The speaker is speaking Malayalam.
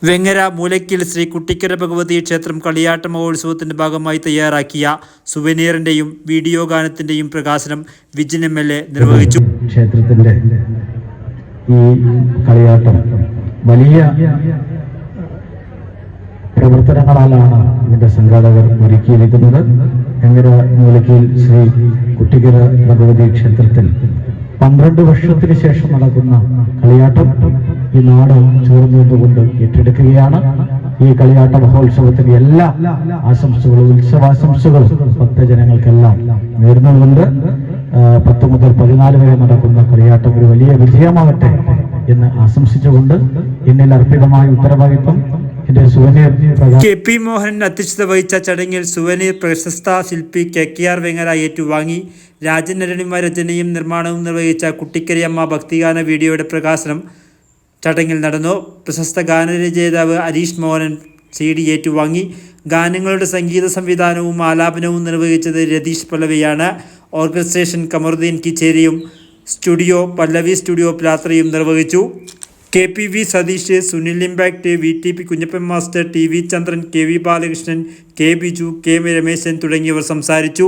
വെങ്ങര മൂലയ്ക്കൽ ശ്രീ കുട്ടിക്കര ഭഗവതി ക്ഷേത്രം കളിയാട്ട മഹോത്സവത്തിന്റെ ഭാഗമായി തയ്യാറാക്കിയ സുവനീറിന്റെയും വീഡിയോ ഗാനത്തിന്റെയും പ്രകാശനം വിജിൻ MLA നിർവഹിച്ചു. ക്ഷേത്രത്തിന്റെ ഈ കളിയാട്ടം വലിയ പ്രവർത്തനങ്ങളാലാണ് ഇതിന്റെ സംഘാടകർ ഒരുക്കിയിരിക്കുന്നത്. വെങ്ങര മൂലയ്ക്കൽ ശ്രീ കുട്ടിക്കര ഭഗവതി ക്ഷേത്രത്തിൽ 12 വർഷത്തിന് ശേഷം നടക്കുന്ന കളിയാട്ടം ഈ നാട് ചേർന്നുകൊണ്ട് ഏറ്റെടുക്കുകയാണ്. ഈ കളിയാട്ട മഹോത്സവത്തിന് എല്ലാ ആശംസകളും ഉത്സവാശംസകളും ഭക്തജനങ്ങൾക്കെല്ലാം നേർന്നുകൊണ്ട് 10 മുതൽ 14 വരെ നടക്കുന്ന കളിയാട്ടം ഒരു വലിയ വിജയമാവട്ടെ എന്ന് ആശംസിച്ചുകൊണ്ട് എന്നിൽ അർപ്പിതമായ ഉത്തരവാദിത്വം KP മോഹനൻ അധ്യക്ഷത വഹിച്ച ചടങ്ങിൽ സുവനീർ പ്രശസ്ത ശില്പി KKR വെങ്ങര ഏറ്റുവാങ്ങി. രാജൻ അരുണിമ രചനയും നിർമ്മാണവും നിർവഹിച്ച കുട്ടിക്കരിയമ്മ ഭക്തിഗാന വീഡിയോയുടെ പ്രകാശനം ചടങ്ങിൽ നടന്നു. പ്രശസ്ത ഗാനരചയിതാവ് ഹരീഷ് മോഹനൻ CD ഏറ്റുവാങ്ങി. ഗാനങ്ങളുടെ സംഗീത സംവിധാനവും ആലാപനവും നിർവഹിച്ചത് രതീഷ് പല്ലവിയാണ്. ഓർക്കസ്ട്രേഷൻ കമറുദ്ദീൻ കിച്ചേരിയും സ്റ്റുഡിയോ പല്ലവി സ്റ്റുഡിയോ പ്ലാത്രയും നിർവഹിച്ചു. KPV Satheesh, Sunil impact, VTP Kunjappan master, TV Chandran, KV Balakrishnan, K Biju, K Rameshan തുടങ്ങിയവർ സംസാരിച്ചു.